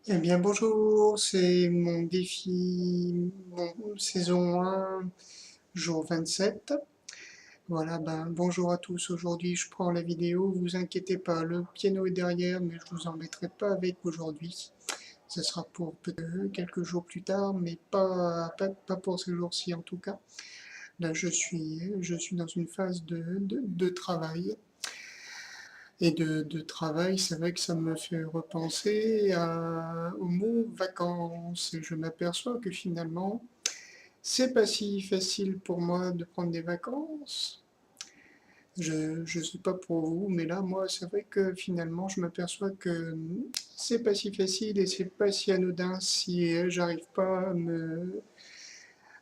Eh bien bonjour, c'est mon défi saison 1, jour 27. Voilà, bonjour à tous. Aujourd'hui je prends la vidéo, vous inquiétez pas, le piano est derrière, mais je vous embêterai pas avec aujourd'hui. Ce sera pour peut-être quelques jours plus tard, mais pas pour ce jour-ci en tout cas. Là je suis dans une phase de travail. Et de travail, c'est vrai que ça me fait repenser au mot vacances. Et je m'aperçois que finalement, c'est pas si facile pour moi de prendre des vacances. Je sais pas pour vous, mais là, moi, c'est vrai que finalement, je m'aperçois que c'est pas si facile et c'est pas si anodin si j'arrive pas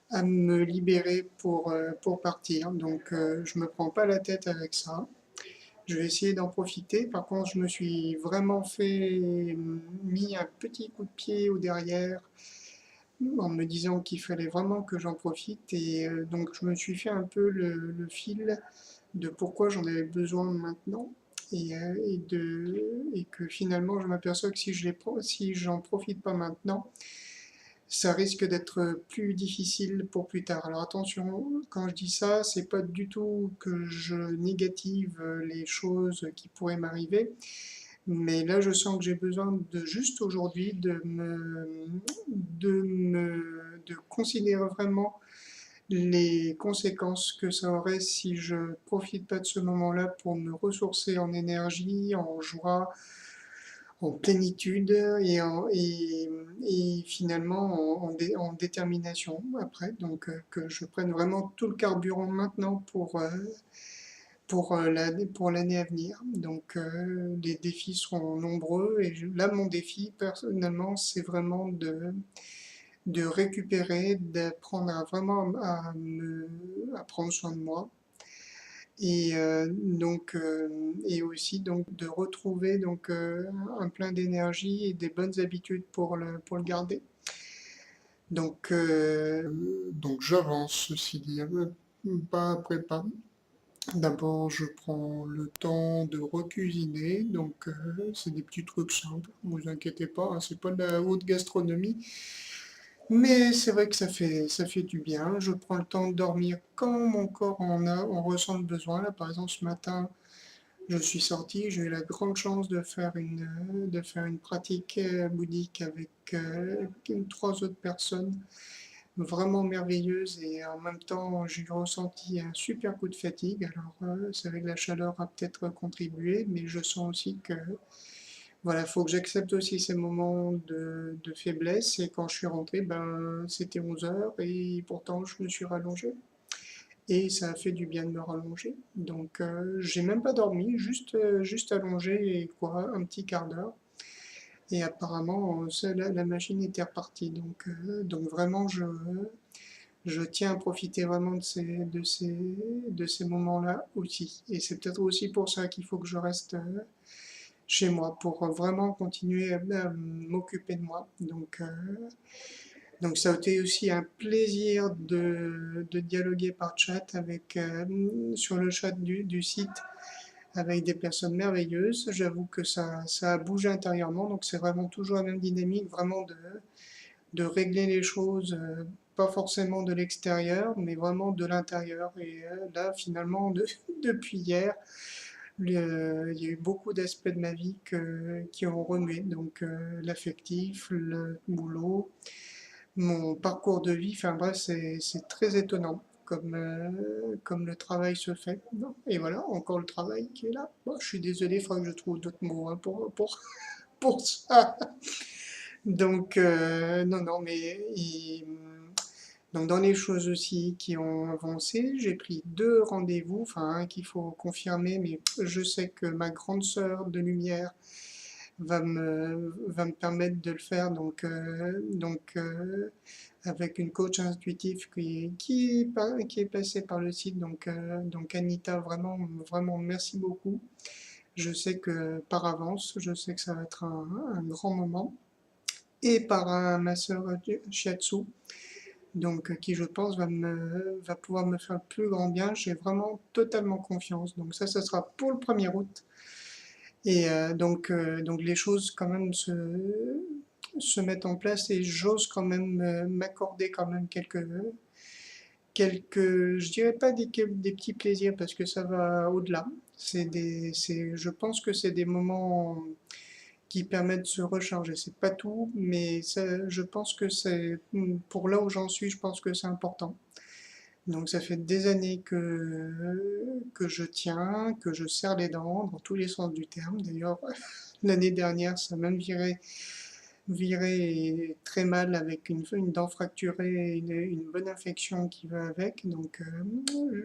à me libérer pour partir. Donc, je me prends pas la tête avec ça. Je vais essayer d'en profiter. Par contre, je me suis vraiment mis un petit coup de pied au derrière en me disant qu'il fallait vraiment que j'en profite. Et donc, je me suis fait un peu le fil de pourquoi j'en avais besoin maintenant. Et que finalement, je m'aperçois que si j'en profite pas maintenant, ça risque d'être plus difficile pour plus tard. Alors attention, quand je dis ça, c'est pas du tout que je négative les choses qui pourraient m'arriver, mais là je sens que j'ai besoin de juste aujourd'hui de considérer vraiment les conséquences que ça aurait si je profite pas de ce moment-là pour me ressourcer en énergie, en joie, en plénitude et finalement en détermination après. Donc que je prenne vraiment tout le carburant maintenant pour l'année à venir. Donc les défis seront nombreux et là mon défi personnellement c'est vraiment de récupérer, d'apprendre à prendre soin de moi et aussi donc de retrouver un plein d'énergie et des bonnes habitudes pour le garder. Donc j'avance, ceci dit, pas après pas. D'abord, je prends le temps de recuisiner, donc c'est des petits trucs simples, vous inquiétez pas, hein, c'est pas de la haute gastronomie, mais c'est vrai que ça fait du bien. Je prends le temps de dormir quand mon corps en ressent le besoin. Là, par exemple, ce matin, je suis sorti, j'ai eu la grande chance de faire une pratique bouddhique avec trois autres personnes vraiment merveilleuses et en même temps j'ai ressenti un super coup de fatigue. Alors c'est vrai que la chaleur a peut-être contribué, mais je sens aussi que voilà, il faut que j'accepte aussi ces moments de faiblesse et quand je suis rentré, c'était 11 heures et pourtant je me suis rallongé. Et ça a fait du bien de me rallonger. Donc, j'ai même pas dormi, juste allongé et quoi, un petit quart d'heure. Et apparemment, la machine était repartie. Donc vraiment, je tiens à profiter vraiment de ces moments-là aussi. Et c'est peut-être aussi pour ça qu'il faut que je reste chez moi, pour vraiment continuer à m'occuper de moi. Donc ça a été aussi un plaisir de dialoguer par chat sur le chat du site avec des personnes merveilleuses. J'avoue que ça a bougé intérieurement, donc c'est vraiment toujours la même dynamique, vraiment de régler les choses, pas forcément de l'extérieur, mais vraiment de l'intérieur. Et là, finalement, depuis hier, il y a eu beaucoup d'aspects de ma vie qui ont remué, donc l'affectif, le boulot, mon parcours de vie, enfin bref, c'est très étonnant comme le travail se fait. Bon, et voilà, encore le travail qui est là. Bon, je suis désolé, il faudra que je trouve d'autres mots hein, pour ça. Donc, non, non, donc dans les choses aussi qui ont avancé, j'ai pris deux rendez-vous, enfin un qu'il faut confirmer, mais je sais que ma grande sœur de lumière va me permettre de le faire. Donc, avec une coach intuitive qui est passée par le site. Donc Anita, vraiment, vraiment, merci beaucoup. Je sais que par avance, je sais que ça va être un grand moment. Et par ma sœur Shiatsu, donc qui je pense va pouvoir me faire le plus grand bien. J'ai vraiment totalement confiance. Donc ça sera pour le 1er août. Et donc les choses quand même se mettent en place et j'ose quand même m'accorder quand même je dirais pas des petits plaisirs parce que ça va au-delà. Je pense que c'est des moments qui permettent de se recharger. C'est pas tout, mais je pense que pour là où j'en suis, je pense que c'est important. Donc ça fait des années que je tiens, que je serre les dents dans tous les sens du terme. D'ailleurs, l'année dernière, ça a même viré très mal avec une dent fracturée et une bonne infection qui va avec. Donc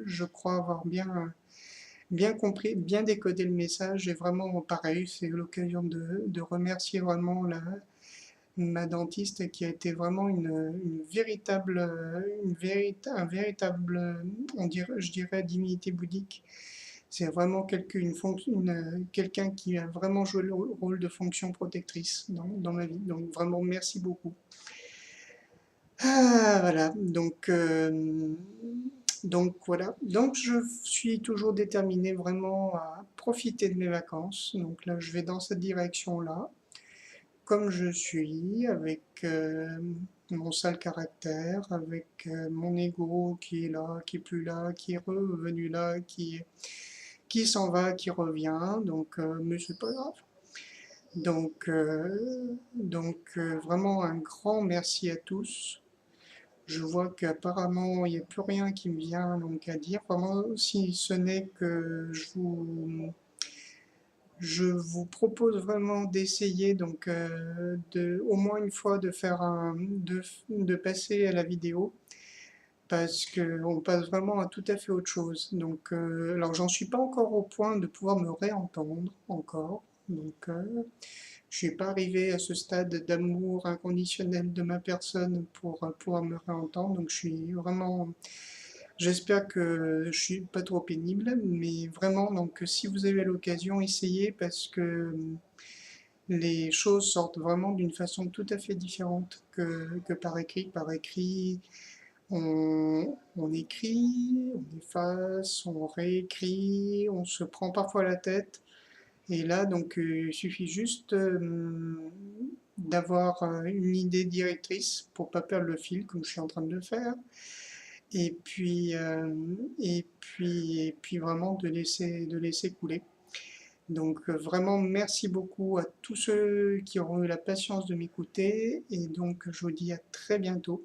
je crois avoir bien compris, bien décodé le message et vraiment pareil, c'est l'occasion de remercier vraiment ma dentiste qui a été vraiment un véritable, je dirais, divinité bouddhique. C'est vraiment quelqu'un qui a vraiment joué le rôle de fonction protectrice dans ma vie. Donc vraiment merci beaucoup. Ah, voilà, donc voilà. Donc je suis toujours déterminé vraiment à profiter de mes vacances. Donc là, je vais dans cette direction-là, comme je suis, avec mon sale caractère, avec mon ego qui est là, qui est plus là, qui est revenu là, qui s'en va, qui revient. Donc, mais c'est pas grave. Vraiment un grand merci à tous. Je vois qu'apparemment il n'y a plus rien qui me vient donc à dire, vraiment si ce n'est que je vous propose vraiment d'essayer donc au moins une fois de faire de passer à la vidéo parce qu'on passe vraiment à tout à fait autre chose. Donc alors j'en suis pas encore au point de pouvoir me réentendre encore. Donc je suis pas arrivé à ce stade d'amour inconditionnel de ma personne pour pouvoir me réentendre. Donc je suis vraiment. J'espère que je suis pas trop pénible, mais vraiment, donc si vous avez l'occasion, essayez parce que les choses sortent vraiment d'une façon tout à fait différente que par écrit. Par écrit, on écrit, on efface, on réécrit, on se prend parfois la tête. Et là, donc, il suffit juste d'avoir une idée directrice pour pas perdre le fil, comme je suis en train de le faire. Et puis, et puis vraiment de laisser couler. Donc, vraiment, merci beaucoup à tous ceux qui auront eu la patience de m'écouter. Et donc, je vous dis à très bientôt.